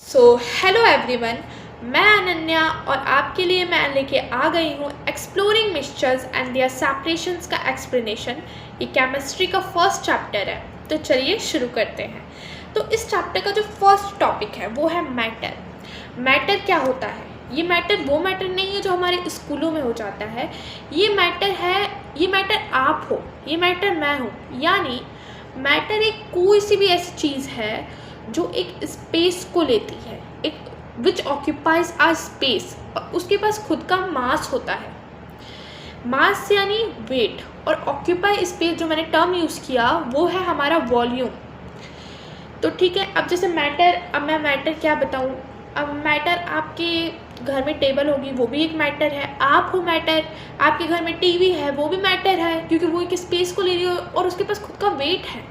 So hello everyone, मैं अनन्या और आपके लिए मैं लेके आ गई हूँ exploring mixtures and their separations का एक्सप्लेनेशन। ये केमिस्ट्री का फर्स्ट चैप्टर है, तो चलिए शुरू करते हैं। तो इस चैप्टर का जो फर्स्ट टॉपिक है वो है मैटर। मैटर क्या होता है? ये मैटर वो मैटर नहीं है जो हमारे स्कूलों में हो जाता है। ये मैटर आप हो, ये मैटर मैं हूँ। यानी मैटर एक कोई सी भी ऐसी चीज़ है जो एक स्पेस को लेती है, एक विच ऑक्यूपाइज आ स्पेस, और उसके पास खुद का मास होता है। मास यानी वेट, और ऑक्यूपाई स्पेस जो मैंने टर्म यूज़ किया वो है हमारा वॉल्यूम। तो ठीक है, अब जैसे मैटर, अब मैं मैटर क्या बताऊँ। अब मैटर आपके घर में टेबल होगी वो भी एक मैटर है, आप हो मैटर, आपके घर में टीवी है वो भी मैटर है क्योंकि वो एक स्पेस को ले रही है और उसके पास खुद का वेट है।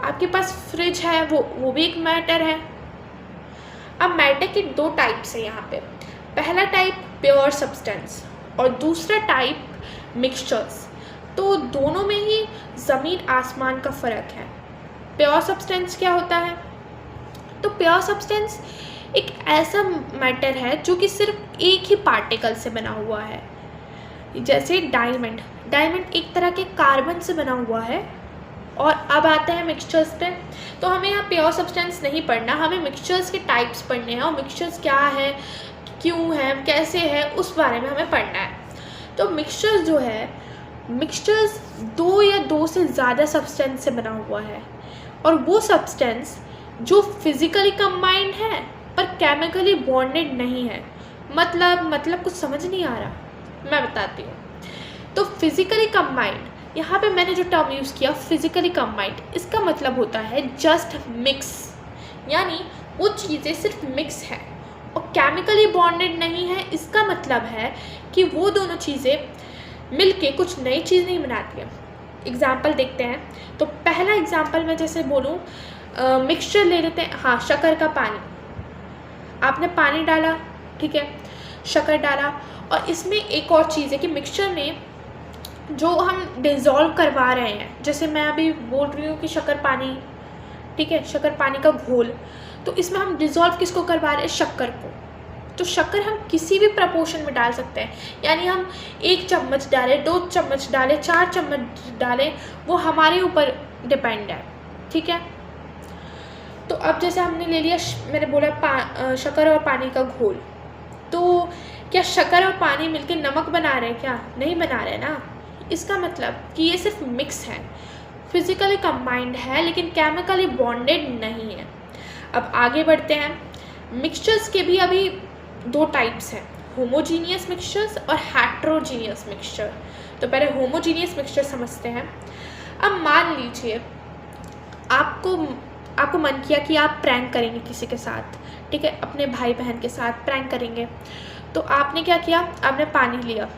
आपके पास फ्रिज है वो भी एक मैटर है। अब मैटर के दो टाइप्स हैं यहाँ पे। पहला टाइप प्योर सब्सटेंस और दूसरा टाइप मिक्सचर्स। तो दोनों में ही ज़मीन आसमान का फ़र्क है। प्योर सब्सटेंस क्या होता है? तो प्योर सब्सटेंस एक ऐसा मैटर है जो कि सिर्फ एक ही पार्टिकल से बना हुआ है। जैसे डायमंड एक तरह के कार्बन से बना हुआ है। और अब आते हैं मिक्सचर्स पे। तो हमें यहाँ प्योर सब्सटेंस नहीं पढ़ना, हमें मिक्सचर्स के टाइप्स पढ़ने हैं और मिक्सचर्स क्या है, क्यों है, कैसे है, उस बारे में हमें पढ़ना है। तो मिक्सचर्स जो है, मिक्सचर्स दो या दो से ज़्यादा सब्सटेंस से बना हुआ है, और वो सब्सटेंस जो फिज़िकली कंबाइंड है पर केमिकली बॉन्डेड नहीं है। मतलब कुछ समझ नहीं आ रहा, मैं बताती हूँ। तो फिज़िकली कंबाइंड, यहाँ पे मैंने जो टर्म यूज़ किया फिज़िकली कंबाइंड, इसका मतलब होता है जस्ट मिक्स, यानी वो चीज़ें सिर्फ मिक्स हैं और केमिकली बॉन्डेड नहीं है। इसका मतलब है कि वो दोनों चीज़ें मिलके कुछ नई चीज़ नहीं बनाती हैं। एग्ज़ाम्पल देखते हैं। तो पहला एग्ज़ाम्पल मैं जैसे बोलूँ, मिक्सचर ले लेते हैं। हाँ, शक्कर का पानी। आपने पानी डाला, ठीक है, शक्कर डाला, और इसमें एक और चीज़ है कि मिक्सचर में जो हम डिज़ोल्व करवा रहे हैं, जैसे मैं अभी बोल रही हूँ कि शक्कर पानी, ठीक है, शक्कर पानी का घोल, तो इसमें हम डिज़ोल्व किसको करवा रहे हैं? शक्कर को। तो शक्कर हम किसी भी प्रपोर्शन में डाल सकते हैं, यानी हम 1 चम्मच डालें, 2 चम्मच डालें, 4 चम्मच डालें, वो हमारे ऊपर डिपेंड है, ठीक है। तो अब जैसे हमने ले लिया, मैंने बोला शक्कर और पानी का घोल, तो क्या शक्कर और पानी मिलकर नमक बना रहे हैं? क्या नहीं बना रहे ना। इसका मतलब कि ये सिर्फ मिक्स है, फिज़िकली कंबाइंड है लेकिन केमिकली बॉन्डेड नहीं है। अब आगे बढ़ते हैं। मिक्सचर्स के भी अभी दो टाइप्स हैं, होमोजीनियस मिक्सचर्स और हेट्रोजीनियस मिक्सचर। तो पहले होमोजीनियस मिक्सचर समझते हैं। अब मान लीजिए आपको मन किया कि आप प्रैंक करेंगे किसी के साथ, ठीक है, अपने भाई बहन के साथ प्रैंक करेंगे। तो आपने क्या किया? आपने पानी लिया,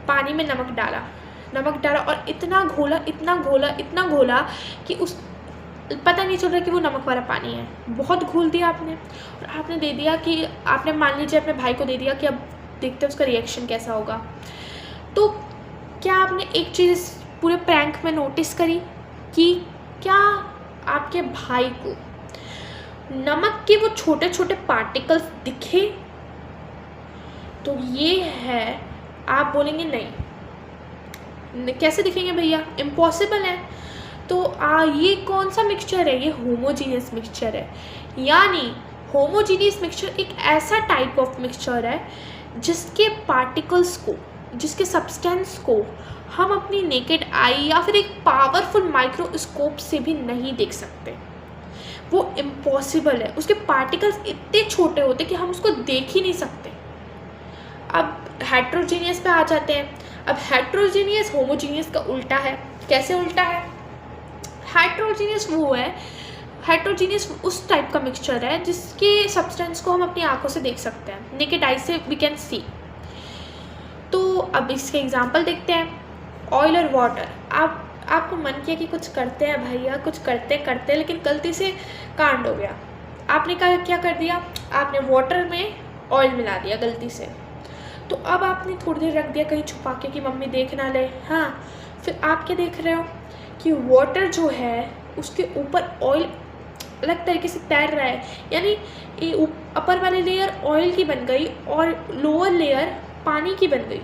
पानी में नमक डाला और इतना घोला कि उस पता नहीं चल रहा कि वो नमक वाला पानी है। बहुत घोल दिया आपने, और आपने दे दिया कि आपने मान लीजिए अपने भाई को दे दिया कि अब देखते हैं उसका रिएक्शन कैसा होगा। तो क्या आपने एक चीज़ पूरे प्रैंक में नोटिस करी कि क्या आपके भाई को नमक के वो छोटे छोटे पार्टिकल्स दिखे? तो ये है, आप बोलेंगे नहीं, कैसे दिखेंगे भैया, इम्पॉसिबल है। तो ये कौन सा मिक्सचर है? ये होमोजीनियस मिक्सचर है। यानी होमोजीनियस मिक्सचर एक ऐसा टाइप ऑफ मिक्सचर है जिसके पार्टिकल्स को, जिसके सब्सटेंस को हम अपनी नेकेड आई या फिर एक पावरफुल माइक्रोस्कोप से भी नहीं देख सकते। वो इम्पॉसिबल है, उसके पार्टिकल्स इतने छोटे होते कि हम उसको देख ही नहीं सकते। अब हेट्रोजीनियस पे आ जाते हैं। अब हेट्रोजीनियस होमोजीनियस का उल्टा है। कैसे उल्टा है? हेट्रोजीनियस उस टाइप का मिक्सचर है जिसके सब्सटेंस को हम अपनी आंखों से देख सकते हैं, नेकेड आई से वी कैन सी। तो अब इसके एग्जांपल देखते हैं। ऑयल और वाटर। आपको मन किया कि कुछ करते हैं भैया, कुछ करते लेकिन गलती से कांड हो गया। आपने क्या कर दिया? आपने वाटर में ऑयल मिला दिया गलती से। तो अब आपने थोड़ी देर रख दिया कहीं छुपा के कि मम्मी देख ना ले। हाँ, फिर आप क्या देख रहे हो कि वाटर जो है उसके ऊपर ऑयल अलग तरीके से तैर रहा है, यानी ये अपर वाली लेयर ऑयल की बन गई और लोअर लेयर पानी की बन गई।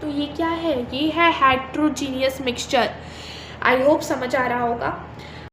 तो ये क्या है? ये है हेट्रोजीनियस मिक्सचर। आई होप समझ आ रहा होगा।